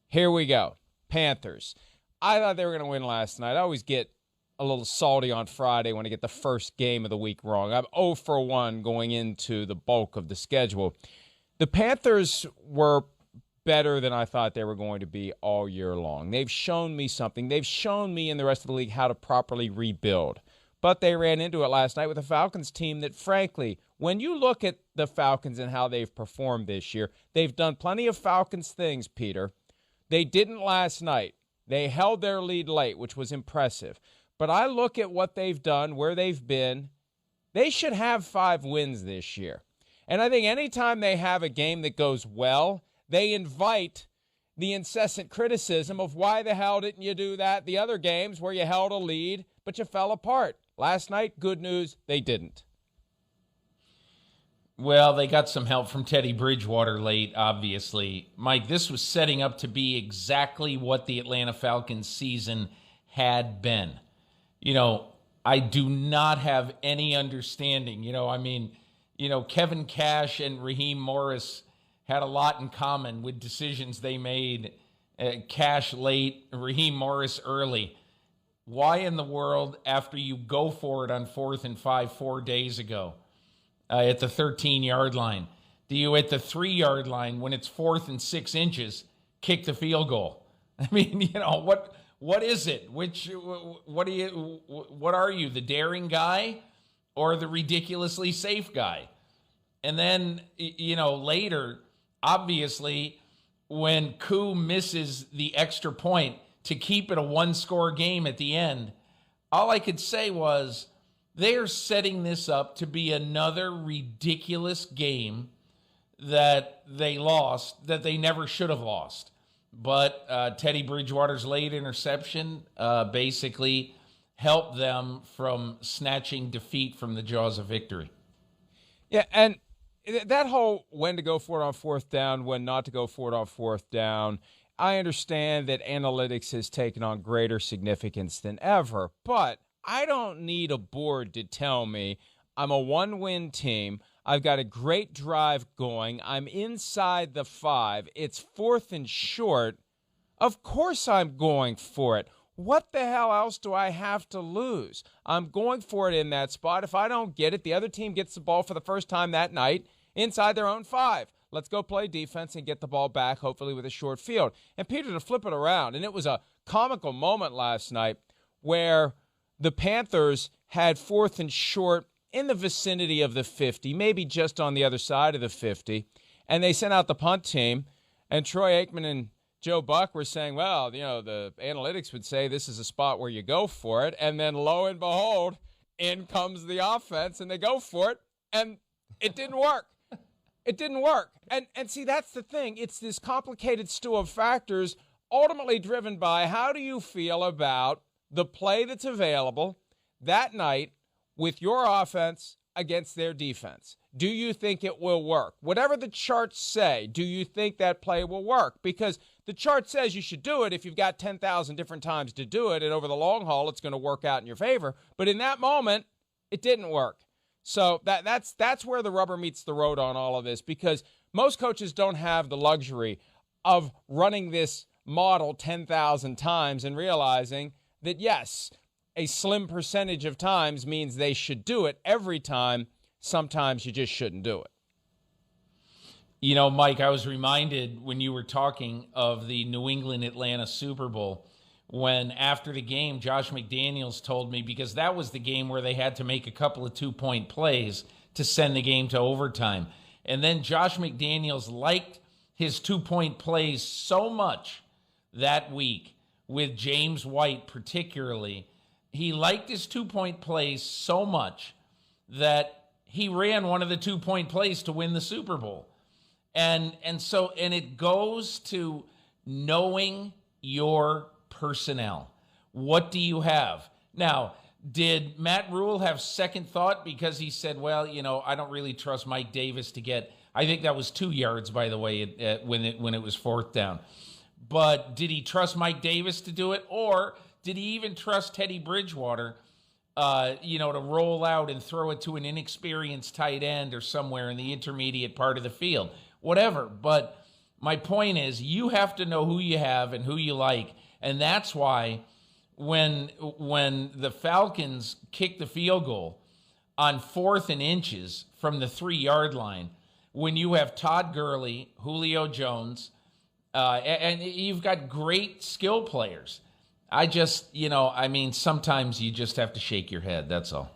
Here we go. Panthers. I thought they were going to win last night. I always get a little salty on Friday when I get the first game of the week wrong. I'm 0 for 1 going into the bulk of the schedule. The Panthers were better than I thought they were going to be all year long. They've shown me something. They've shown me and the rest of the league how to properly rebuild. But they ran into it last night with a Falcons team that, frankly, when you look at the Falcons and how they've performed this year, they've done plenty of Falcons things, Peter. They didn't last night. They held their lead late, which was impressive. But I look at what they've done, where they've been. They should have 5 wins this year. And I think anytime they have a game that goes well, they invite the incessant criticism of why the hell didn't you do that the other games where you held a lead, but you fell apart. Last night, good news, they didn't. Well, they got some help from Teddy Bridgewater late, obviously. Mike, this was setting up to be exactly what the Atlanta Falcons season had been. I do not have any understanding. Kevin Cash and Raheem Morris had a lot in common with decisions they made. Cash late, Raheem Morris early. Why in the world, after you go for it on 4th and 5 4 days ago, at the 13-yard line, do you at the 3-yard line, when it's 4th and 6 inches, kick the field goal? I mean, what is it? What are you, the daring guy or the ridiculously safe guy? And then, later, obviously, when Koo misses the extra point to keep it a 1-score game at the end, all I could say was they are setting this up to be another ridiculous game that they lost, that they never should have lost. But Teddy Bridgewater's late interception basically helped them from snatching defeat from the jaws of victory. Yeah, and that whole when to go for it on 4th down, when not to go for it on 4th down, I understand that analytics has taken on greater significance than ever, but I don't need a board to tell me I'm a 1-win team. I've got a great drive going. I'm inside the 5. It's 4th and short. Of course I'm going for it. What the hell else do I have to lose? I'm going for it in that spot. If I don't get it, the other team gets the ball for the first time that night inside their own 5. Let's go play defense and get the ball back, hopefully with a short field. And Peter, to flip it around, and it was a comical moment last night where the Panthers had 4th and short in the vicinity of the 50, maybe just on the other side of the 50, and they sent out the punt team, and Troy Aikman and Joe Buck were saying, well, the analytics would say this is a spot where you go for it, and then lo and behold, in comes the offense, and they go for it, and it didn't work. It didn't work. And see, that's the thing. It's this complicated stew of factors ultimately driven by how do you feel about the play that's available that night with your offense against their defense. Do you think it will work? Whatever the charts say, do you think that play will work? Because the chart says you should do it if you've got 10,000 different times to do it, and over the long haul, it's going to work out in your favor. But in that moment, it didn't work. So that's where the rubber meets the road on all of this, because most coaches don't have the luxury of running this model 10,000 times and realizing that, yes, a slim percentage of times means they should do it every time. Sometimes you just shouldn't do it. Mike, I was reminded when you were talking of the New England-Atlanta Super Bowl when after the game, Josh McDaniels told me, because that was the game where they had to make a couple of 2-point plays to send the game to overtime. And then Josh McDaniels liked his 2-point plays so much that week with James White particularly. He liked his 2-point plays so much that he ran one of the 2-point plays to win the Super Bowl. And it goes to knowing your personnel. What do you have? Now, did Matt Rule have second thought because he said, well, I don't really trust Mike Davis to get, I think that was 2 yards, by the way, when it was 4th down. But did he trust Mike Davis to do it? Or did he even trust Teddy Bridgewater, to roll out and throw it to an inexperienced tight end or somewhere in the intermediate part of the field? Whatever. But My point is you have to know who you have and who you like. And that's why when the Falcons kicked the field goal on 4th and inches from the 3-yard line, when you have Todd Gurley, Julio Jones, and you've got great skill players. Sometimes you just have to shake your head. That's all.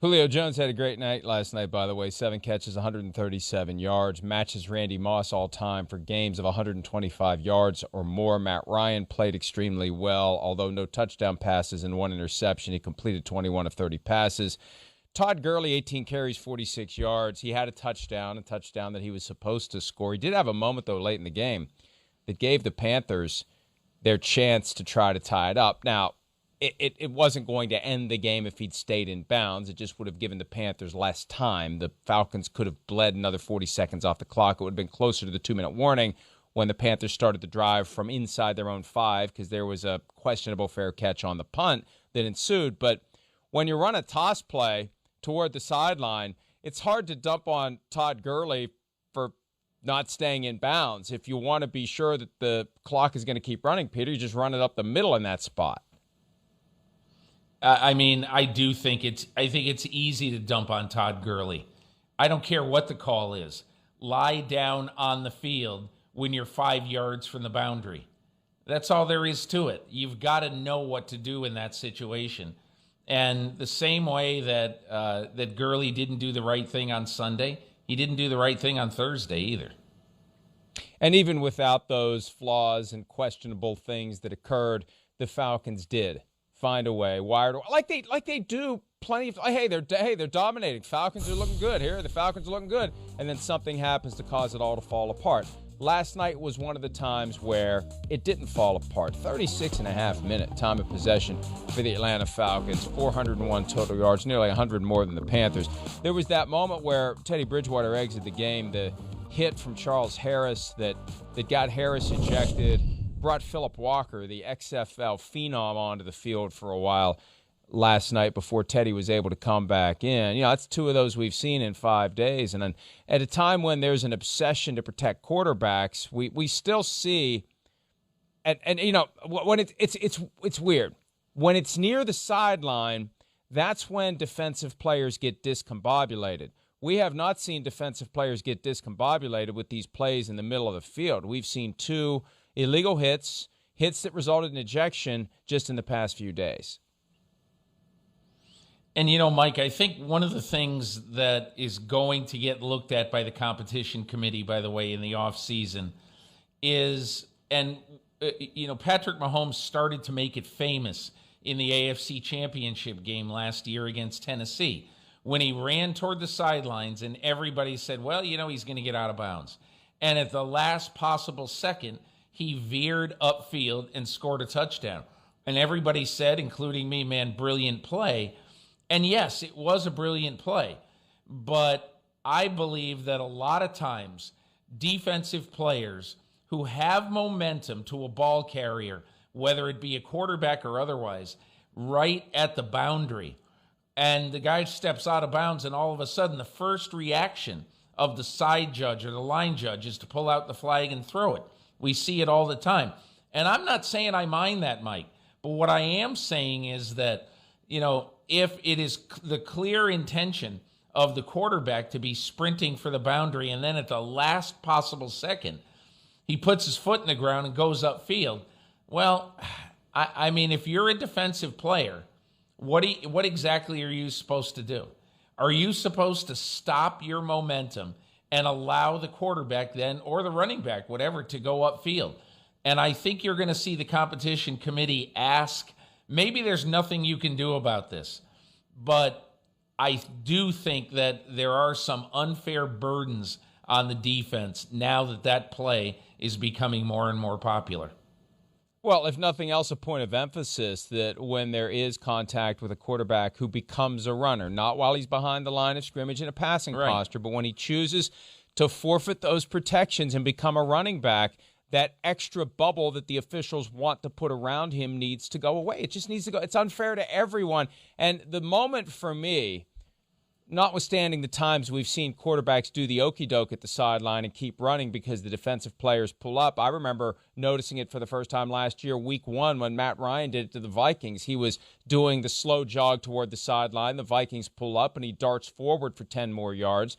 Julio Jones had a great night last night, by the way. 7 catches, 137 yards. Matches Randy Moss all-time for games of 125 yards or more. Matt Ryan played extremely well, although no touchdown passes and 1 interception. He completed 21 of 30 passes. Todd Gurley, 18 carries, 46 yards. He had a touchdown that he was supposed to score. He did have a moment, though, late in the game that gave the Panthers their chance to try to tie it up. Now, it wasn't going to end the game if he'd stayed in bounds. It just would have given the Panthers less time. The Falcons could have bled another 40 seconds off the clock. It would have been closer to the 2-minute warning when the Panthers started the drive from inside their own 5 because there was a questionable fair catch on the punt that ensued. But when you run a toss play toward the sideline, it's hard to dump on Todd Gurley for not staying in bounds. If you want to be sure that the clock is going to keep running, Peter, you just run it up the middle in that spot. I think it's easy to dump on Todd Gurley. I don't care what the call is. Lie down on the field when you're 5 yards from the boundary. That's all there is to it. You've got to know what to do in that situation. And the same way that Gurley didn't do the right thing on Sunday, he didn't do the right thing on Thursday either. And even without those flaws and questionable things that occurred, the Falcons did find a way, wired like they do plenty of. Hey, they're dominating. Falcons are looking good here. The Falcons are looking good, and then something happens to cause it all to fall apart. Last night was one of the times where it didn't fall apart. 36.5-minute time of possession for the Atlanta Falcons, 401 total yards, nearly 100 more than the Panthers. There was that moment where Teddy Bridgewater exited the game, the hit from Charles Harris that got Harris ejected, brought Phillip Walker, the XFL phenom, onto the field for a while last night before Teddy was able to come back in. That's 2 of those we've seen in 5 days. And then at a time when there's an obsession to protect quarterbacks, we still see, and when it's weird. When it's near the sideline, that's when defensive players get discombobulated. We have not seen defensive players get discombobulated with these plays in the middle of the field. We've seen 2 illegal hits that resulted in ejection just in the past few days. And, Mike, I think one of the things that is going to get looked at by the competition committee, by the way, in the offseason is, Patrick Mahomes started to make it famous in the AFC Championship game last year against Tennessee when he ran toward the sidelines and everybody said, well, he's going to get out of bounds. And at the last possible second, he veered upfield and scored a touchdown. And everybody said, including me, man, brilliant play. And yes, it was a brilliant play. But I believe that a lot of times defensive players who have momentum to a ball carrier, whether it be a quarterback or otherwise, right at the boundary, and the guy steps out of bounds, and all of a sudden the first reaction of the side judge or the line judge is to pull out the flag and throw it. We see it all the time. And I'm not saying I mind that, Mike. But what I am saying is that, if it is the clear intention of the quarterback to be sprinting for the boundary and then at the last possible second, he puts his foot in the ground and goes upfield. Well, if you're a defensive player, what exactly are you supposed to do? Are you supposed to stop your momentum and allow the quarterback then, or the running back, whatever, to go upfield? And I think you're going to see the competition committee ask, maybe there's nothing you can do about this, but I do think that there are some unfair burdens on the defense now that play is becoming more and more popular. Well, if nothing else, a point of emphasis that when there is contact with a quarterback who becomes a runner, not while he's behind the line of scrimmage in a passing posture, but when he chooses to forfeit those protections and become a running back, that extra bubble that the officials want to put around him needs to go away. It just needs to go. It's unfair to everyone. And the moment for me notwithstanding the times we've seen quarterbacks do the okey doke at the sideline and keep running because the defensive players pull up. I remember noticing it for the first time last year, week 1, when Matt Ryan did it to the Vikings. He was doing the slow jog toward the sideline. The Vikings pull up and he darts forward for 10 more yards.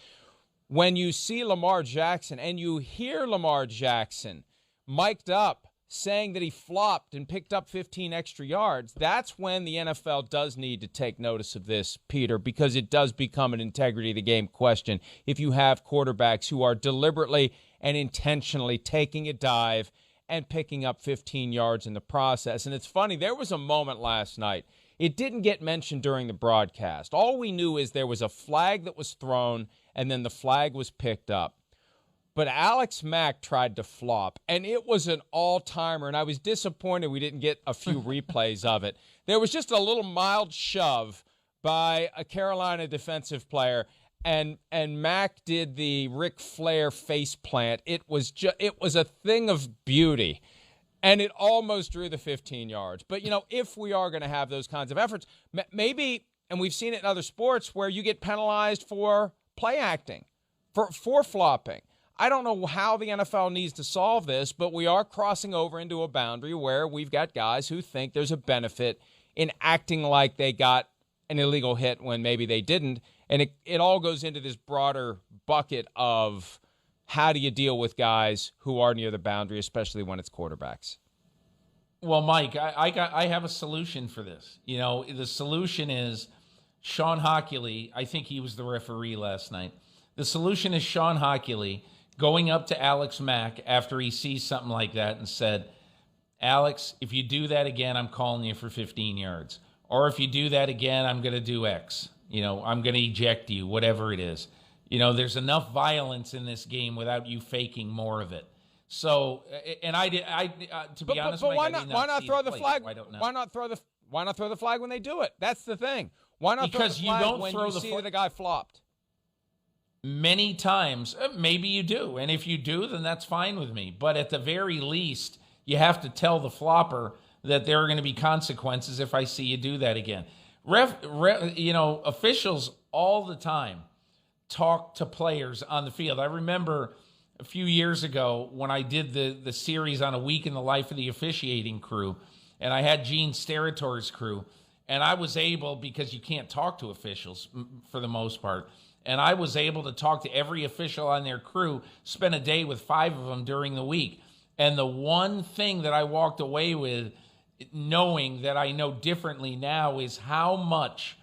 When you see Lamar Jackson and you hear Lamar Jackson mic'd up saying that he flopped and picked up 15 extra yards, that's when the NFL does need to take notice of this, Peter, because it does become an integrity of the game question if you have quarterbacks who are deliberately and intentionally taking a dive and picking up 15 yards in the process. And it's funny, there was a moment last night. It didn't get mentioned during the broadcast. All we knew is there was a flag that was thrown and then the flag was picked up. But Alex Mack tried to flop, and it was an all-timer, and I was disappointed we didn't get a few replays of it. There was just a little mild shove by a Carolina defensive player, and Mack did the Ric Flair face plant. It was a thing of beauty, and it almost drew the 15 yards. But, if we are going to have those kinds of efforts, maybe, and we've seen it in other sports, where you get penalized for play acting, for flopping. I don't know how the NFL needs to solve this, but we are crossing over into a boundary where we've got guys who think there's a benefit in acting like they got an illegal hit when maybe they didn't. And it all goes into this broader bucket of how do you deal with guys who are near the boundary, especially when it's quarterbacks. Well, Mike, I have a solution for this. The solution is Sean Hockley. I think he was the referee last night. The solution is Sean Hockley going up to Alex Mack after he sees something like that and said, Alex, if you do that again, I'm calling you for 15 yards. Or if you do that again, I'm going to do X. I'm going to eject you, whatever it is. There's enough violence in this game without you faking more of it. So, and to be honest, but Mike, why not throw the flag? I don't know. Why not throw the flag when they do it? That's the thing. Why not throw the flag when you see that the guy flopped? Many times, maybe you do. And if you do, then that's fine with me. But at the very least, you have to tell the flopper that there are going to be consequences if I see you do that again. Officials all the time talk to players on the field. I remember a few years ago when I did the series on a week in the life of the officiating crew, and I had Gene Steratore crew, and I was able, because you can't talk to officials for the most part, and I was able to talk to every official on their crew, spend a day with 5 of them during the week. And the one thing that I walked away with, knowing that I know differently now, is how much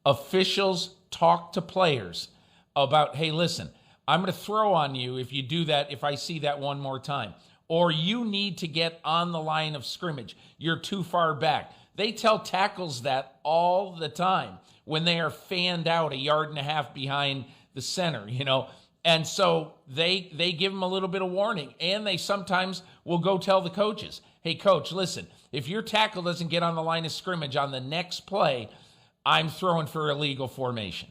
officials talk to players about, hey, listen, I'm going to throw on you if you do that, if I see that one more time. Or you need to get on the line of scrimmage. You're too far back. They tell tackles that all the time when they are fanned out 1.5 yards behind the center, And so they give them a little bit of warning, and they sometimes will go tell the coaches, hey, coach, listen, if your tackle doesn't get on the line of scrimmage on the next play, I'm throwing for illegal formation.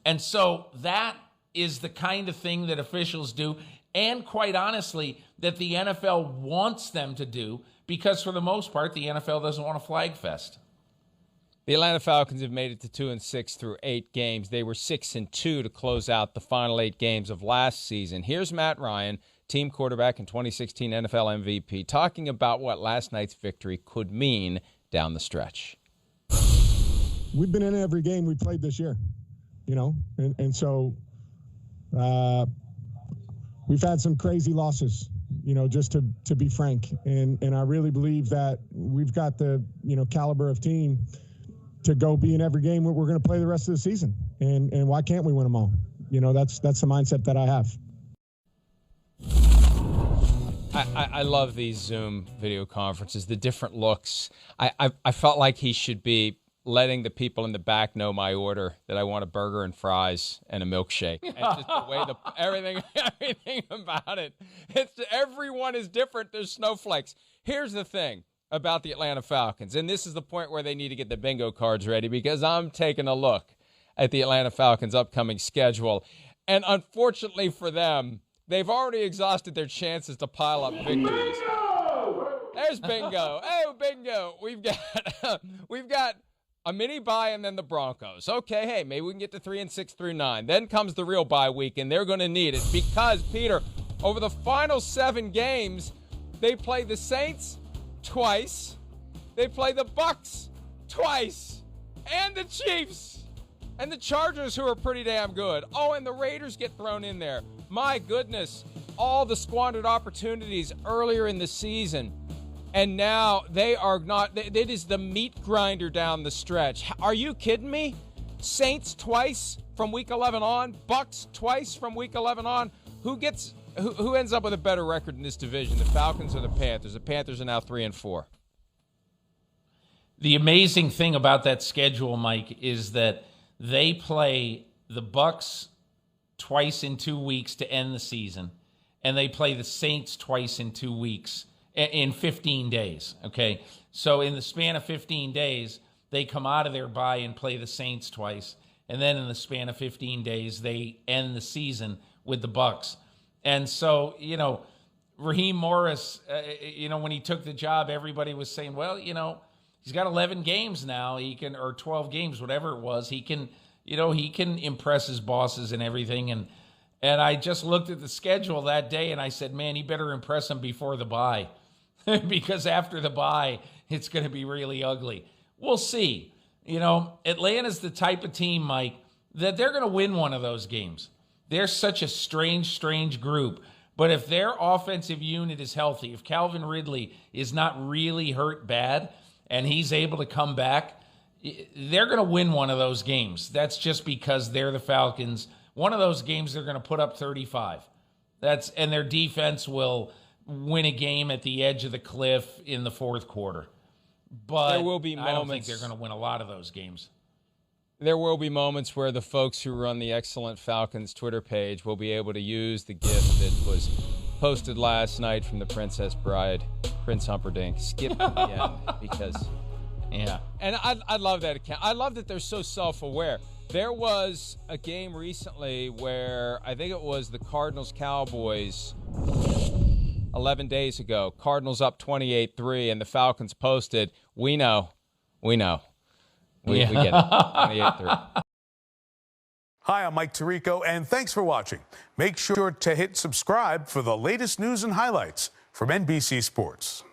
And so that is the kind of thing that officials do, and quite honestly, that the NFL wants them to do, because for the most part, the NFL doesn't want a flag fest. The Atlanta Falcons have made it to 2-6 through 8 games. They were 6-2 to close out the final 8 games of last season. Here's Matt Ryan, team quarterback and 2016 NFL MVP, talking about what last night's victory could mean down the stretch. We've been in every game we played this year, and so we've had some crazy losses, just to be frank. And I really believe that we've got the, caliber of team to go be in every game we're going to play the rest of the season. And why can't we win them all? That's the mindset that I have. I love these Zoom video conferences, the different looks. I felt like he should be letting the people in the back know my order, that I want a burger and fries and a milkshake. And just the way everything about it. Everyone is different. There's snowflakes. Here's the thing about the Atlanta Falcons, and this is the point where they need to get the bingo cards ready, because I'm taking a look at the Atlanta Falcons' upcoming schedule. And unfortunately for them, they've already exhausted their chances to pile up victories. There's bingo. Oh, bingo. We've got A mini bye and then the Broncos. Okay, hey, maybe we can get to 3-6 through 9. Then comes the real bye week, and they're going to need it because, Peter, over the final 7 games, they play the Saints twice, they play the Bucks twice, and the Chiefs, and the Chargers, who are pretty damn good. Oh, and the Raiders get thrown in there. My goodness, all the squandered opportunities earlier in the season. And now they are not, it is the meat grinder down the stretch. Are you kidding me? Saints twice from week 11 on, Bucks twice from week 11 on. Who ends up with a better record in this division, the Falcons or the Panthers? The Panthers are now 3-4. The amazing thing about that schedule, Mike, is that they play the Bucks twice in 2 weeks to end the season, and they play the Saints twice in 2 weeks. In 15 days, okay? So in the span of 15 days, they come out of their bye and play the Saints twice. And then in the span of 15 days, they end the season with the Bucks. And so, Raheem Morris, when he took the job, everybody was saying, well, he's got 11 games now. He can, or 12 games, whatever it was. He can impress his bosses and everything. And I just looked at the schedule that day and I said, man, he better impress him before the bye. Because after the bye, it's going to be really ugly. We'll see. Atlanta's the type of team, Mike, that they're going to win one of those games. They're such a strange group. But if their offensive unit is healthy, if Calvin Ridley is not really hurt bad and he's able to come back, they're going to win one of those games. That's just because they're the Falcons. One of those games they're going to put up 35. And their defense will win a game at the edge of the cliff in the fourth quarter. But there will be moments, I don't think they're going to win a lot of those games. There will be moments where the folks who run the Excellent Falcons Twitter page will be able to use the GIF that was posted last night from the Princess Bride, Prince Humperdinck. Skip to the end because, yeah. And I love that account. I love that they're so self-aware. There was a game recently where I think it was the Cardinals-Cowboys 11 days ago. Cardinals up 28-3, and the Falcons posted, we know. We get it, 28-3. Hi, I'm Mike Tirico, and thanks for watching. Make sure to hit subscribe for the latest news and highlights from NBC Sports.